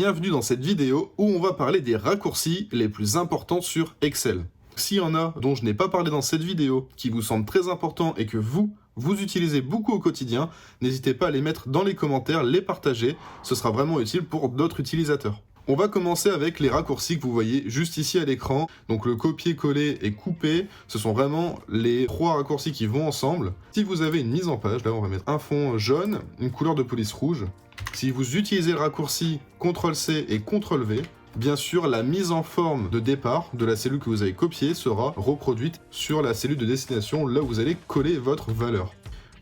bienvenue dans cette vidéo où on va parler des raccourcis les plus importants sur Excel. S'il y en a dont je n'ai pas parlé dans cette vidéo, qui vous semblent très importants et que vous utilisez beaucoup au quotidien, n'hésitez pas à les mettre dans les commentaires, les partager, ce sera vraiment utile pour d'autres utilisateurs. On va commencer avec les raccourcis que vous voyez juste ici à l'écran. Donc le copier-coller et couper, ce sont vraiment les trois raccourcis qui vont ensemble. Si vous avez une mise en page, là on va mettre un fond jaune, une couleur de police rouge. Si vous utilisez le raccourci CTRL-C et CTRL-V, bien sûr, la mise en forme de départ de la cellule que vous avez copiée sera reproduite sur la cellule de destination, là où vous allez coller votre valeur.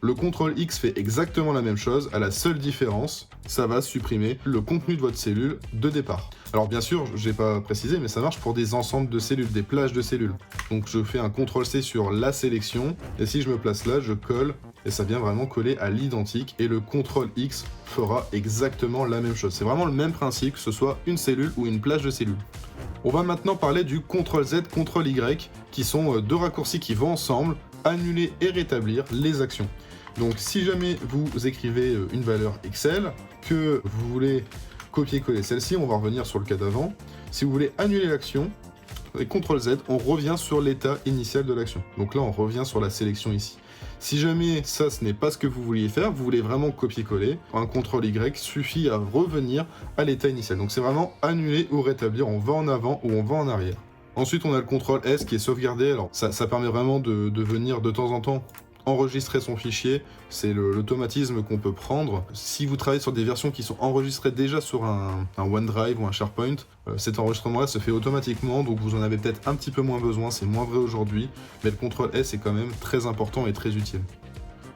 Le CTRL-X fait exactement la même chose, à la seule différence, ça va supprimer le contenu de votre cellule de départ. Alors bien sûr, je n'ai pas précisé, mais ça marche pour des ensembles de cellules, des plages de cellules. Donc je fais un CTRL-C sur la sélection, et si je me place là, je colle, et ça vient vraiment coller à l'identique, et le CTRL-X fera exactement la même chose. C'est vraiment le même principe, que ce soit une cellule ou une plage de cellules. On va maintenant parler du CTRL-Z, CTRL-Y, qui sont deux raccourcis qui vont ensemble, annuler et rétablir les actions. Donc si jamais vous écrivez une valeur Excel, que vous voulez copier-coller celle-ci, on va revenir sur le cas d'avant. Si vous voulez annuler l'action, avec CTRL-Z, on revient sur l'état initial de l'action. Donc là, on revient sur la sélection ici. Si jamais ça, ce n'est pas ce que vous vouliez faire, vous voulez vraiment copier-coller, un CTRL-Y suffit à revenir à l'état initial. Donc c'est vraiment annuler ou rétablir, on va en avant ou on va en arrière. Ensuite, on a le CTRL-S qui est sauvegardé. Alors ça permet vraiment de venir de temps en temps enregistrer son fichier, c'est l'automatisme qu'on peut prendre. Si vous travaillez sur des versions qui sont enregistrées déjà sur un OneDrive ou un SharePoint, cet enregistrement-là se fait automatiquement, donc vous en avez peut-être un petit peu moins besoin, c'est moins vrai aujourd'hui, mais le CTRL-S est quand même très important et très utile.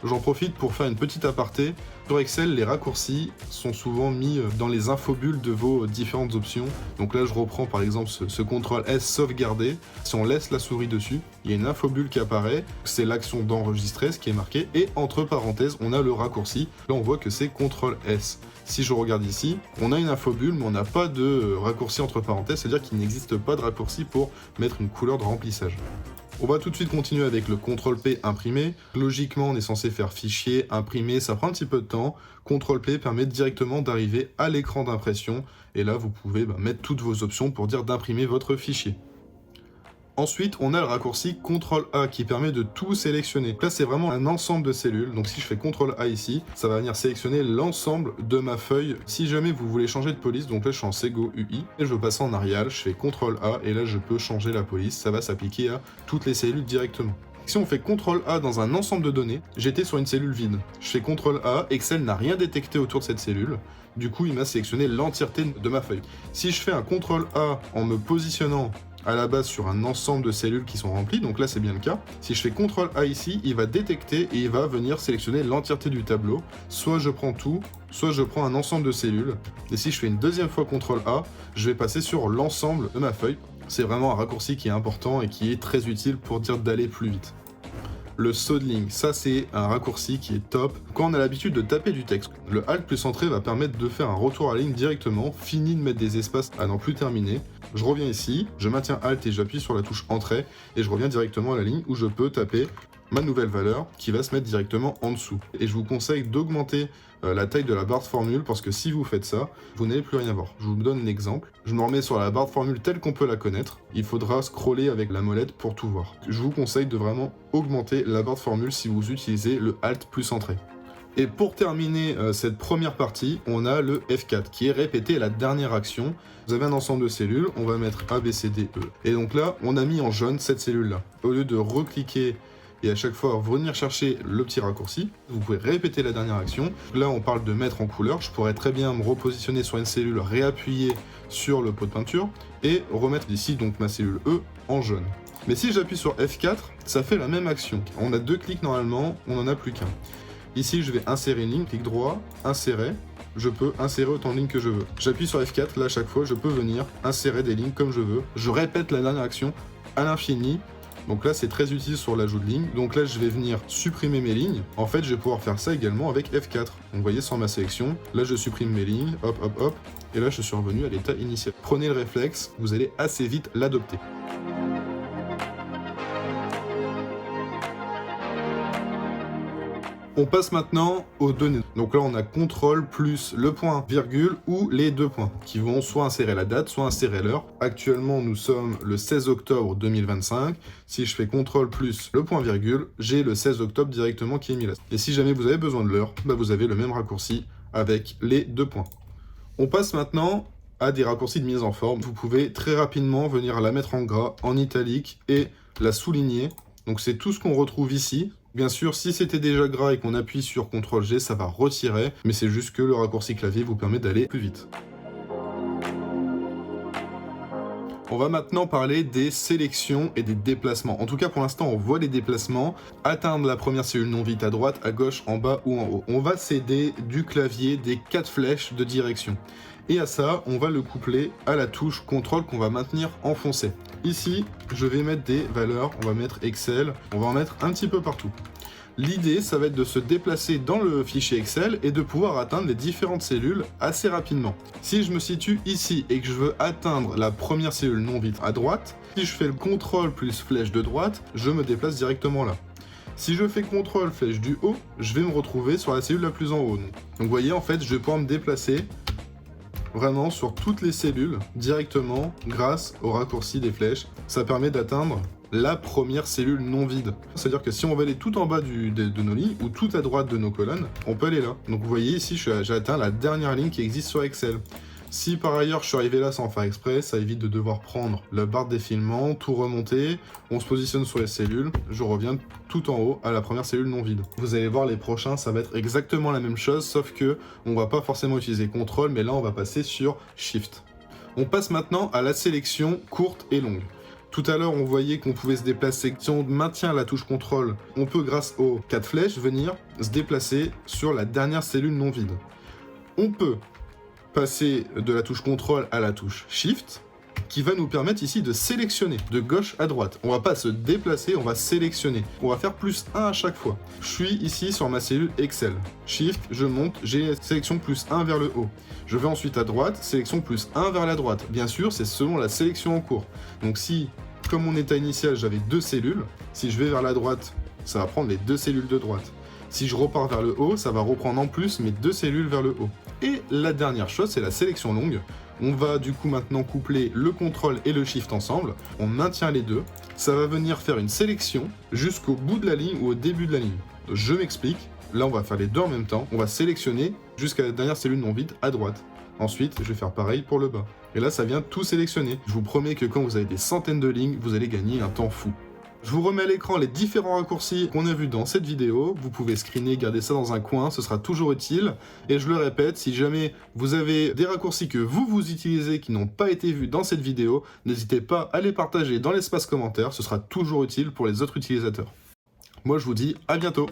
J'en profite pour faire une petite aparté. Sur Excel, les raccourcis sont souvent mis dans les infobules de vos différentes options. Donc là, je reprends par exemple ce CTRL-S sauvegarder. Si on laisse la souris dessus, il y a une infobulle qui apparaît. C'est l'action d'enregistrer, ce qui est marqué. Et entre parenthèses, on a le raccourci. Là, on voit que c'est CTRL-S. Si je regarde ici, on a une infobulle, mais on n'a pas de raccourci entre parenthèses. C'est-à-dire qu'il n'existe pas de raccourci pour mettre une couleur de remplissage. On va tout de suite continuer avec le CTRL-P imprimer. Logiquement, on est censé faire fichier, imprimer, ça prend un petit peu de temps. CTRL-P permet directement d'arriver à l'écran d'impression. Et là, vous pouvez mettre toutes vos options pour dire d'imprimer votre fichier. Ensuite, on a le raccourci CTRL-A qui permet de tout sélectionner. Là, c'est vraiment un ensemble de cellules. Donc si je fais CTRL-A ici, ça va venir sélectionner l'ensemble de ma feuille. Si jamais vous voulez changer de police, donc là, je suis en Sego UI, et je veux passer en Arial, je fais CTRL-A, et là, je peux changer la police. Ça va s'appliquer à toutes les cellules directement. Si on fait CTRL-A dans un ensemble de données, j'étais sur une cellule vide. Je fais CTRL-A, Excel n'a rien détecté autour de cette cellule. Du coup, il m'a sélectionné l'entièreté de ma feuille. Si je fais un CTRL-A en me positionnant à la base sur un ensemble de cellules qui sont remplies, donc là c'est bien le cas. Si je fais CTRL-A ici, il va détecter et il va venir sélectionner l'entièreté du tableau. Soit je prends tout, soit je prends un ensemble de cellules. Et si je fais une deuxième fois CTRL-A, je vais passer sur l'ensemble de ma feuille. C'est vraiment un raccourci qui est important et qui est très utile pour dire d'aller plus vite. Le saut de ligne, ça c'est un raccourci qui est top. Quand on a l'habitude de taper du texte, le Alt plus Entrée va permettre de faire un retour à la ligne directement, fini de mettre des espaces à n'en plus terminer. Je reviens ici, je maintiens Alt et j'appuie sur la touche Entrée et je reviens directement à la ligne où je peux taper ma nouvelle valeur qui va se mettre directement en dessous. Et je vous conseille d'augmenter la taille de la barre de formule parce que si vous faites ça, vous n'allez plus rien voir. Je vous donne un exemple. Je me remets sur la barre de formule telle qu'on peut la connaître. Il faudra scroller avec la molette pour tout voir. Je vous conseille de vraiment augmenter la barre de formule si vous utilisez le Alt plus Entrée. Et pour terminer cette première partie, on a le F4 qui est répéter la dernière action. Vous avez un ensemble de cellules, on va mettre A, B, C, D, E. Et donc là, on a mis en jaune cette cellule-là. Au lieu de recliquer et à chaque fois venir chercher le petit raccourci, vous pouvez répéter la dernière action. Là, on parle de mettre en couleur. Je pourrais très bien me repositionner sur une cellule, réappuyer sur le pot de peinture et remettre ici donc ma cellule E en jaune. Mais si j'appuie sur F4, ça fait la même action. On a deux clics normalement, on n'en a plus qu'un. Ici, je vais insérer une ligne, clic droit, insérer. Je peux insérer autant de lignes que je veux. J'appuie sur F4, là, à chaque fois, je peux venir insérer des lignes comme je veux. Je répète la dernière action à l'infini. Donc là, c'est très utile sur l'ajout de lignes. Donc là, je vais venir supprimer mes lignes. En fait, je vais pouvoir faire ça également avec F4. Donc vous voyez, sans ma sélection, là, je supprime mes lignes, hop, hop, hop. Et là, je suis revenu à l'état initial. Prenez le réflexe, vous allez assez vite l'adopter. On passe maintenant aux données. Donc là, on a contrôle plus le point virgule ou les deux points qui vont soit insérer la date, soit insérer l'heure. Actuellement, nous sommes le 16 octobre 2025. Si je fais contrôle plus le point virgule, j'ai le 16 octobre directement qui est mis là. Et si jamais vous avez besoin de l'heure, vous avez le même raccourci avec les deux points. On passe maintenant à des raccourcis de mise en forme. Vous pouvez très rapidement venir la mettre en gras, en italique et la souligner. Donc c'est tout ce qu'on retrouve ici. Bien sûr, si c'était déjà gras et qu'on appuie sur CTRL-G, ça va retirer, mais c'est juste que le raccourci clavier vous permet d'aller plus vite. On va maintenant parler des sélections et des déplacements. En tout cas, pour l'instant, on voit les déplacements. Atteindre la première cellule non vide à droite, à gauche, en bas ou en haut. On va s'aider du clavier des 4 flèches de direction. Et à ça, on va le coupler à la touche CTRL qu'on va maintenir enfoncée. Ici, je vais mettre des valeurs, on va mettre Excel, on va en mettre un petit peu partout. L'idée, ça va être de se déplacer dans le fichier Excel et de pouvoir atteindre les différentes cellules assez rapidement. Si je me situe ici et que je veux atteindre la première cellule non vide à droite, si je fais le CTRL plus flèche de droite, je me déplace directement là. Si je fais CTRL flèche du haut, je vais me retrouver sur la cellule la plus en haut. Donc vous voyez, en fait, je vais pouvoir me déplacer vraiment sur toutes les cellules directement grâce au raccourci des flèches. Ça permet d'atteindre la première cellule non vide. C'est-à-dire que si on veut aller tout en bas de nos lignes ou tout à droite de nos colonnes, on peut aller là. Donc vous voyez ici, j'ai atteint la dernière ligne qui existe sur Excel. Si par ailleurs je suis arrivé là sans faire exprès, ça évite de devoir prendre la barre de défilement, tout remonter, on se positionne sur les cellules, je reviens tout en haut à la première cellule non vide. Vous allez voir les prochains, ça va être exactement la même chose, sauf que on va pas forcément utiliser CTRL, mais là on va passer sur SHIFT. On passe maintenant à la sélection courte et longue. Tout à l'heure, on voyait qu'on pouvait se déplacer. Si on maintient la touche CTRL, on peut, grâce aux 4 flèches, venir se déplacer sur la dernière cellule non vide. On peut passer de la touche CTRL à la touche SHIFT, qui va nous permettre ici de sélectionner de gauche à droite. On va pas se déplacer, on va sélectionner. On va faire plus 1 à chaque fois. Je suis ici sur ma cellule Excel. Shift, je monte, j'ai sélection plus 1 vers le haut. Je vais ensuite à droite, sélection plus 1 vers la droite. Bien sûr, c'est selon la sélection en cours. Donc si, comme mon état initial, j'avais 2 cellules, si je vais vers la droite, ça va prendre les 2 cellules de droite. Si je repars vers le haut, ça va reprendre en plus mes 2 cellules vers le haut. Et la dernière chose, c'est la sélection longue. On va du coup maintenant coupler le CTRL et le SHIFT ensemble. On maintient les deux. Ça va venir faire une sélection jusqu'au bout de la ligne ou au début de la ligne. Je m'explique. Là, on va faire les deux en même temps. On va sélectionner jusqu'à la dernière cellule non vide à droite. Ensuite, je vais faire pareil pour le bas. Et là, ça vient tout sélectionner. Je vous promets que quand vous avez des centaines de lignes, vous allez gagner un temps fou. Je vous remets à l'écran les différents raccourcis qu'on a vus dans cette vidéo. Vous pouvez screener, garder ça dans un coin, ce sera toujours utile. Et je le répète, si jamais vous avez des raccourcis que vous utilisez qui n'ont pas été vus dans cette vidéo, n'hésitez pas à les partager dans l'espace commentaire, ce sera toujours utile pour les autres utilisateurs. Moi je vous dis à bientôt.